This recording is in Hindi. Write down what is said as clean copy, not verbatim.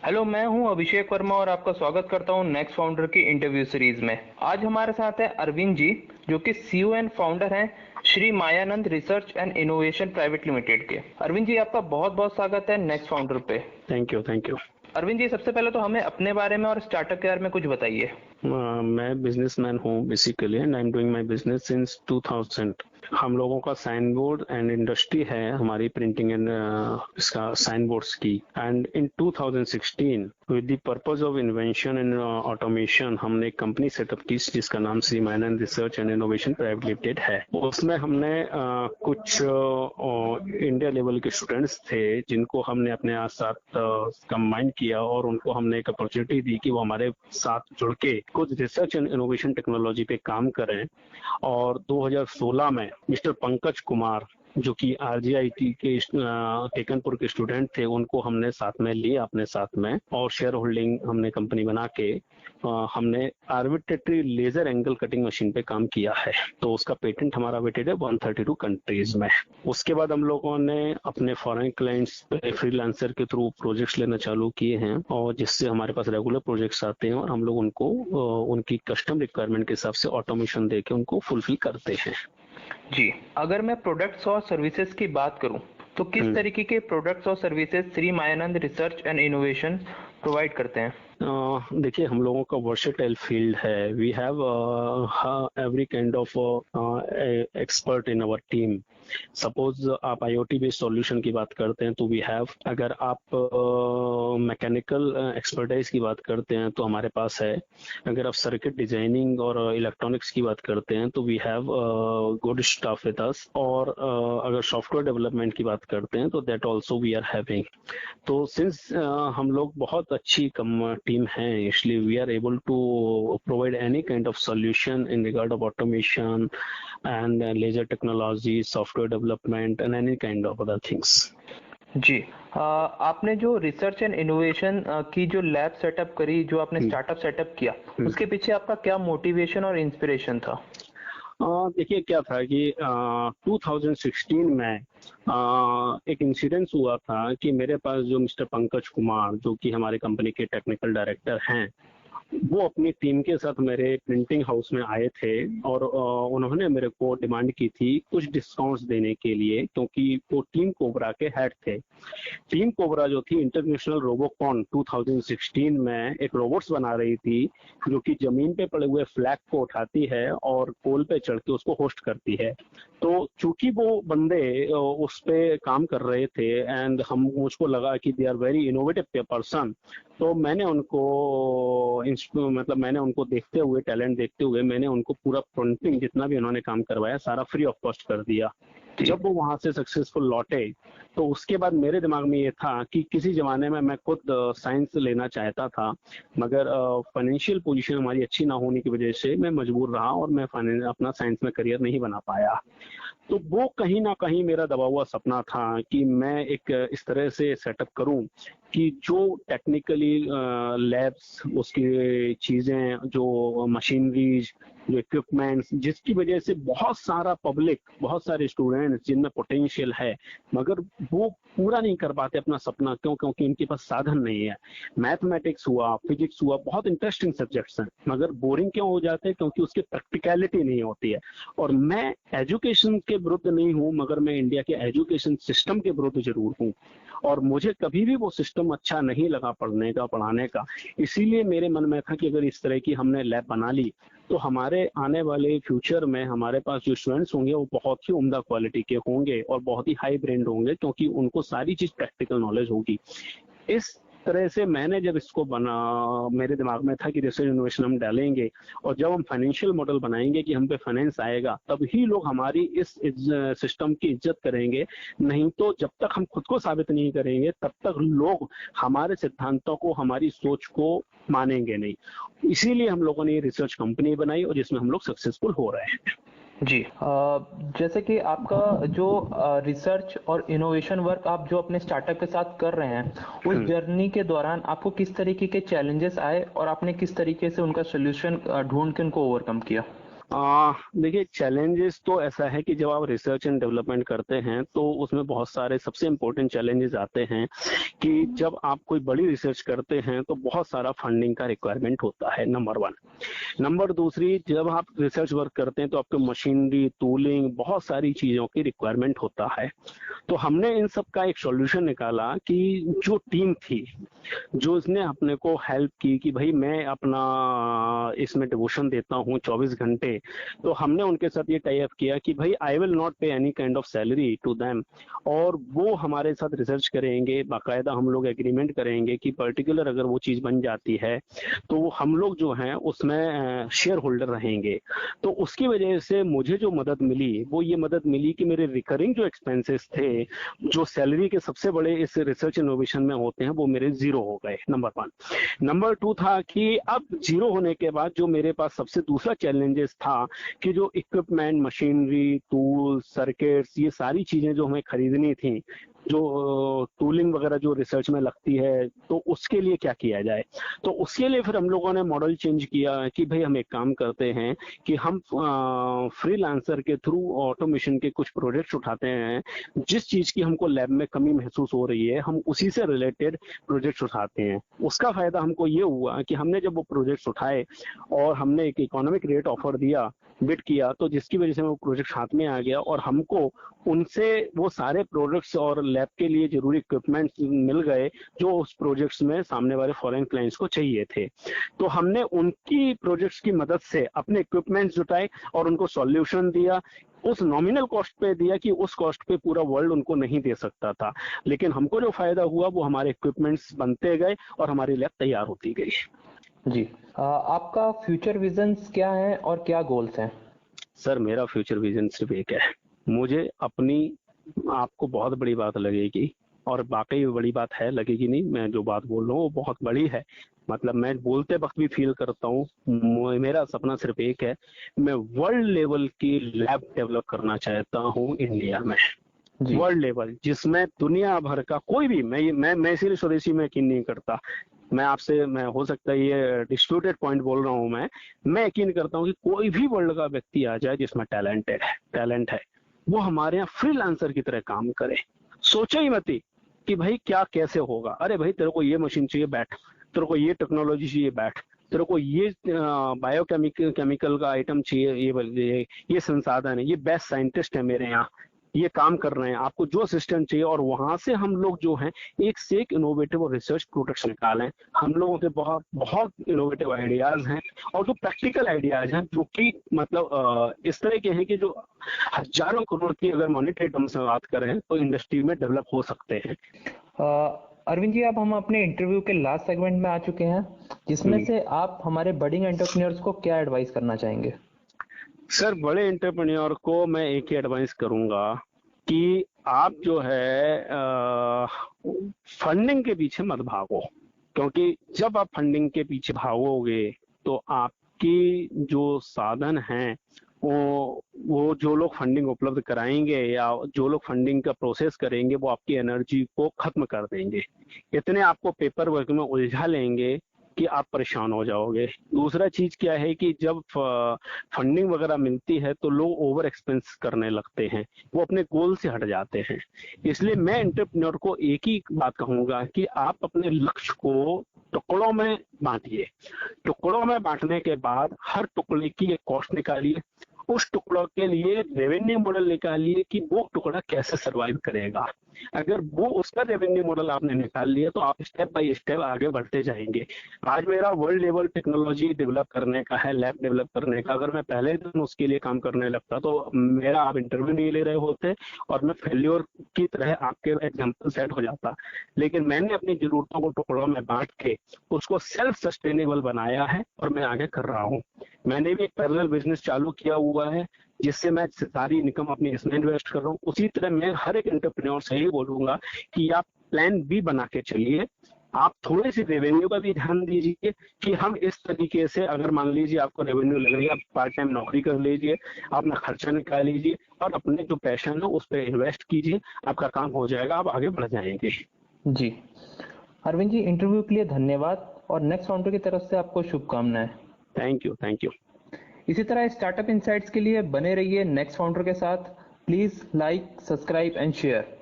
हेलो, मैं हूं अभिषेक वर्मा और आपका स्वागत करता हूं नेक्स्ट फाउंडर की इंटरव्यू सीरीज में। आज हमारे साथ है अरविंद जी, जो कि सीईओ एंड फाउंडर हैं Shri Mayanand research and innovation private limited के। अरविंद जी, आपका बहुत बहुत स्वागत है नेक्स्ट फाउंडर पे। Thank you thank you. Arvind ji, सबसे पहले तो हमें अपने बारे में और स्टार्टअप के बारे में कुछ बताइए। मैं बिजनेसमैन हूँ basically and I am doing my business since 2000। हम लोगों का साइन बोर्ड एंड इंडस्ट्री है हमारी प्रिंटिंग एंड इसका साइन बोर्ड्स की। And in 2016 with the purpose of invention and automation हमने एक कंपनी सेटअप की जिसका नाम Shri Mayanand research and innovation private limited है। उसमें हमने कुछ इंडिया लेवल के स्टूडेंट्स थे जिनको हमने अपने साथ कंबाइन किया और उनको हमने एक अपॉर्चुनिटी दी कि वो हमारे साथ जुड़ के कुछ रिसर्च एंड इनोवेशन टेक्नोलॉजी पे काम करें। और 2016 में मिस्टर पंकज कुमार जो कि आरजीआईटी के टेकनपुर के स्टूडेंट थे, उनको हमने साथ में लिया अपने साथ में और शेयर होल्डिंग हमने कंपनी बना के हमने arbitrary laser angle cutting machine पे काम किया है। तो उसका पेटेंट हमारा वेटेड है 132 कंट्रीज में। उसके बाद हम लोगों ने अपने फॉरेन क्लाइंट्स पे फ्रीलांसर के थ्रू प्रोजेक्ट्स लेना चालू किए हैं और जिससे हमारे पास रेगुलर प्रोजेक्ट्स आते हैं और हम लोग उनको उनकी कस्टम रिक्वायरमेंट के हिसाब से ऑटोमेशन देके उनको फुलफिल करते हैं। जी, अगर मैं प्रोडक्ट्स और सर्विसेज की बात करूं तो किस तरीके के प्रोडक्ट्स और services Shri Mayanand research and innovation provide करते हैं? देखिए, हम लोगों का वर्सेटाइल फील्ड है। We have every kind of expert in our team. Suppose आप आईओटी बेस्ड सॉल्यूशन की बात करते हैं तो वी हैव, अगर आप मैकेनिकल एक्सपर्टाइज की बात करते हैं तो हमारे पास है। अगर आप सर्किट डिजाइनिंग और इलेक्ट्रॉनिक्स की बात करते हैं तो we have good staff with us. और अगर सॉफ्टवेयर डेवलपमेंट की बात करते हैं तो that also we are having. तो सिंस हम लोग बहुत अच्छी टीम है, इसलिए we are able to provide any kind of solution in regard of automation and laser technology, software development and any kind of other things. जी, आपने जो रिसर्च एंड इनोवेशन की जो लैब सेटअप करी, जो आपने स्टार्टअप सेटअप किया, उसके पीछे आपका क्या मोटिवेशन और इंस्पिरेशन था? देखिए, क्या था कि 2016 में एक इंसिडेंस हुआ था कि मेरे पास जो मिस्टर पंकज कुमार जो कि हमारे कंपनी के टेक्निकल डायरेक्टर हैं, वो अपनी टीम के साथ मेरे प्रिंटिंग हाउस में आए थे और उन्होंने मेरे को डिमांड की थी कुछ डिस्काउंट्स देने के लिए, क्योंकि वो टीम कोबरा के हेड थे। टीम कोबरा जो थी इंटरनेशनल रोबोकॉन 2016 में एक रोबोट्स बना रही थी जो कि जमीन पे पड़े हुए फ्लैग को उठाती है और पोल पे चढ़ के उसको होस्ट करती है। तो चूंकि वो बंदे उस पे काम कर रहे थे एंड हम मुझको लगा कि they are very innovative person, तो मैंने उनको मतलब मैंने उनको देखते हुए, टैलेंट देखते हुए, मैंने उनको पूरा प्रिंटिंग जितना भी उन्होंने काम करवाया सारा फ्री ऑफ कॉस्ट कर दिया। जब वो वहां से सक्सेसफुल लौटे तो उसके बाद मेरे दिमाग में ये था कि किसी जमाने में मैं खुद साइंस लेना चाहता था, मगर फाइनेंशियल पोजीशन हमारी अच्छी ना होने की वजह से मैं मजबूर रहा और मैं अपना साइंस में करियर नहीं बना पाया। तो वो कहीं ना कहीं मेरा दबा हुआ सपना था कि मैं एक इस तरह से सेटअप करूं कि जो टेक्निकली लैब्स, उसकी चीजें, जो मशीनरीज, जो इक्विपमेंट्स, जिसकी वजह से बहुत सारा पब्लिक, बहुत सारे स्टूडेंट्स जिनमें पोटेंशियल है मगर वो पूरा नहीं कर पाते अपना सपना, क्योंकि इनके पास साधन नहीं है। मैथमेटिक्स हुआ, फिजिक्स हुआ, बहुत इंटरेस्टिंग सब्जेक्ट्स हैं मगर बोरिंग क्यों हो जाते हैं? क्योंकि उसकी प्रैक्टिकलिटी नहीं होती है। और मैं एजुकेशन के विरुद्ध नहीं हूं, मगर मैं इंडिया के एजुकेशन सिस्टम के विरुद्ध जरूर हूं और मुझे कभी भी वो सिस्टम अच्छा नहीं लगा पढ़ने का, पढ़ाने का। इसीलिए मेरे मन में था कि अगर इस तरह की हमने लैब बना ली तो हमारे आने वाले फ्यूचर में हमारे पास जो स्टूडेंट्स होंगे वो बहुत ही उम्दा क्वालिटी के होंगे और बहुत ही हाई ब्रेंड होंगे, क्योंकि उनको सारी चीज प्रैक्टिकल नॉलेज होगी। इस तरह से मैंने जब इसको बना, मेरे दिमाग में था कि रिसर्च इनोवेशन हम डालेंगे और जब हम फाइनेंशियल मॉडल बनाएंगे कि हम पे फाइनेंस आएगा तब ही लोग हमारी इस सिस्टम की इज्जत करेंगे। नहीं तो जब तक हम खुद को साबित नहीं करेंगे तब तक लोग हमारे सिद्धांतों को, हमारी सोच को मानेंगे नहीं। इसीलिए हम लोगों ने ये रिसर्च कंपनी बनाई और जिसमें हम लोग सक्सेसफुल हो रहे हैं। जी, जैसे कि आपका जो रिसर्च और इनोवेशन वर्क आप जो अपने स्टार्टअप के साथ कर रहे हैं, उस जर्नी के दौरान आपको किस तरीके के चैलेंजेस आए और आपने किस तरीके से उनका सोल्यूशन ढूंढ के उनको ओवरकम किया? देखिए, चैलेंजेस तो ऐसा है कि जब आप रिसर्च एंड डेवलपमेंट करते हैं तो उसमें बहुत सारे सबसे इम्पोर्टेंट चैलेंजेस आते हैं कि जब आप कोई बड़ी रिसर्च करते हैं तो बहुत सारा फंडिंग का रिक्वायरमेंट होता है, नंबर वन। नंबर दूसरी, जब आप रिसर्च वर्क करते हैं तो आपको मशीनरी, टूलिंग, बहुत सारी चीज़ों की रिक्वायरमेंट होता है। तो हमने इन सब का एक सॉल्यूशन निकाला कि जो टीम थी, जो इसने अपने को हेल्प की कि भाई मैं अपना इसमें डिवोशन देता हूँ 24 घंटे, तो हमने उनके साथ ये टाई अप किया कि भाई I will not pay any kind of salary to them, और वो हमारे साथ रिसर्च करेंगे, बाकायदा हम लोग एग्रीमेंट करेंगे कि पर्टिकुलर अगर वो चीज़ बन जाती है तो वो हम लोग जो हैं उसमें शेयर होल्डर रहेंगे। तो उसकी वजह से मुझे जो मदद मिली वो ये मदद मिली कि मेरे रिकरिंग जो एक्सपेंसेस थे, जो सैलरी के सबसे बड़े इस रिसर्च इनोवेशन में होते हैं, वो मेरे जीरो हो गए, नंबर वन। नंबर टू था कि अब जीरो होने के बाद जो मेरे पास सबसे दूसरा चैलेंजेस था कि जो इक्विपमेंट, मशीनरी, टूल, सर्किट्स, ये सारी चीजें जो हमें खरीदनी थी, जो टूलिंग वगैरह जो रिसर्च में लगती है, तो उसके लिए क्या किया जाए। तो उसके लिए फिर हम लोगों ने मॉडल चेंज किया कि भाई हम एक काम करते हैं कि हम फ्रीलांसर के थ्रू ऑटोमेशन के कुछ प्रोजेक्ट्स उठाते हैं, जिस चीज की हमको लैब में कमी महसूस हो रही है हम उसी से रिलेटेड प्रोजेक्ट्स उठाते हैं। उसका फायदा हमको ये हुआ कि हमने जब वो प्रोजेक्ट्स उठाए और हमने एक इकोनॉमिक रेट ऑफर दिया, बिड किया, तो जिसकी वजह से वो प्रोजेक्ट हाथ में आ गया और हमको उनसे वो सारे प्रोडक्ट्स और लैब के लिए जरूरी इक्विपमेंट मिल गए जो उस प्रोजेक्ट्स में सामने वाले फॉरेन क्लाइंट्स को चाहिए थे। तो हमने उनकी प्रोजेक्ट्स की मदद से अपने इक्विपमेंट्स जुटाए और उनको सॉल्यूशन दिया, उस नॉमिनल कॉस्ट पे दिया कि उस कॉस्ट पे पूरा वर्ल्ड उनको नहीं दे सकता था। लेकिन हमको जो फायदा हुआ वो हमारे इक्विपमेंट्स बनते गए और हमारी लैब तैयार होती गई। जी। आपका फ्यूचर विजन्स क्या है और क्या गोल्स हैं? सर, मेरा फ्यूचर विजन सिर्फ एक है, मुझे अपनी, आपको बहुत बड़ी बात लगेगी और वाकई बड़ी बात है, लगेगी नहीं, मैं जो बात बोल रहा हूँ वो बहुत बड़ी है, मतलब मैं बोलते वक्त भी फील करता हूँ। मेरा सपना सिर्फ एक है, मैं वर्ल्ड लेवल की लैब डेवलप करना चाहता हूँ इंडिया में। जी। वर्ल्ड लेवल जिसमें दुनिया भर का कोई भी, मैं इसीलिए स्वदेशी में यकीन नहीं करता, मैं हो सकता है ये डिस्प्यूटेड पॉइंट बोल रहा हूँ, मैं यकीन करता हूँ कि कोई भी वर्ल्ड का व्यक्ति आ जाए जिसमें टैलेंट है, वो हमारे यहाँ फ्रीलांसर की तरह काम करे। सोचो ही मत कि भाई क्या कैसे होगा, अरे भाई तेरे को ये मशीन चाहिए, बैठ, तेरे को ये टेक्नोलॉजी चाहिए, बैठ, तेरे को ये केमिकल का आइटम चाहिए, ये संसाधन है, ये बेस्ट साइंटिस्ट है मेरे यहाँ, ये काम कर रहे हैं, आपको जो असिस्टेंट चाहिए, और वहां से हम लोग जो हैं एक से एक इनोवेटिव और रिसर्च प्रोडक्ट्स निकालें। हम लोगों के बहुत बहुत इनोवेटिव आइडियाज हैं और जो प्रैक्टिकल आइडियाज हैं जो कि मतलब इस तरह के हैं कि जो हजारों करोड़ की अगर मॉनेटरी टर्म्स में बात करें तो इंडस्ट्री में डेवलप हो सकते हैं। अरविंद जी, अब हम अपने इंटरव्यू के लास्ट सेगमेंट में आ चुके हैं, जिसमें से आप हमारे बडिंग एंटरप्रेन्योर्स को क्या एडवाइस करना चाहेंगे? सर, बड़े एंटरप्रेन्योर को मैं एक ही एडवाइस करूंगा कि आप जो है फंडिंग के पीछे मत भागो, क्योंकि जब आप फंडिंग के पीछे भागोगे तो आपकी जो साधन हैं, वो जो लोग फंडिंग उपलब्ध कराएंगे या जो लोग फंडिंग का प्रोसेस करेंगे वो आपकी एनर्जी को खत्म कर देंगे, इतने आपको पेपर वर्क में उलझा लेंगे कि आप परेशान हो जाओगे। दूसरा चीज क्या है कि जब फंडिंग वगैरह मिलती है तो लोग ओवर एक्सपेंस करने लगते हैं, वो अपने गोल से हट जाते हैं। इसलिए मैं एंटरप्रेन्योर को एक ही बात कहूंगा कि आप अपने लक्ष्य को टुकड़ों में बांटिए, टुकड़ों में बांटने के बाद हर टुकड़े की एक कॉस्ट निकालिए, उस टुकड़ों के लिए रेवेन्यू मॉडल निकालिए कि वो टुकड़ा कैसे सरवाइव करेगा। अगर वो उसका रेवेन्यू मॉडल आपने निकाल लिया तो आप स्टेप बाय स्टेप आगे बढ़ते जाएंगे। आज मेरा वर्ल्ड लेवल टेक्नोलॉजी डेवलप करने का है, लैब डेवलप करने का, अगर मैं पहले दिन उसके लिए काम करने लगता तो मेरा आप इंटरव्यू नहीं ले रहे होते और मैं फेल्योर की तरह आपके एग्जाम्पल सेट हो जाता। लेकिन मैंने अपनी जरूरतों को टुकड़ों में बांट के उसको सेल्फ सस्टेनेबल बनाया है और मैं आगे कर रहा हूँ। मैंने भी एक पैरेलल बिजनेस चालू किया हुआ है जिससे मैं सारी इनकम अपनी इसमें इन्वेस्ट कर रहा हूँ। उसी तरह मैं हर एक एंटरप्रेन्योर से ही बोलूंगा कि आप प्लान बी बना के चलिए, आप थोड़ी सी रेवेन्यू का भी ध्यान दीजिए कि हम इस तरीके से, अगर मान लीजिए आपको रेवेन्यू लग रही है, आप पार्ट टाइम नौकरी कर लीजिए, अपना खर्चा निकाल लीजिए और अपने जो पैशन है उस पर इन्वेस्ट कीजिए, आपका काम हो जाएगा, आप आगे बढ़ जाएंगे। जी। अरविंद जी, इंटरव्यू के लिए धन्यवाद और नेक्स्ट राउंडर की तरफ से आपको शुभकामनाएं। Thank you, thank you. इसी तरह स्टार्टअप इनसाइट्स के लिए बने रहिए नेक्स्ट फाउंडर के साथ। Please like, subscribe and share.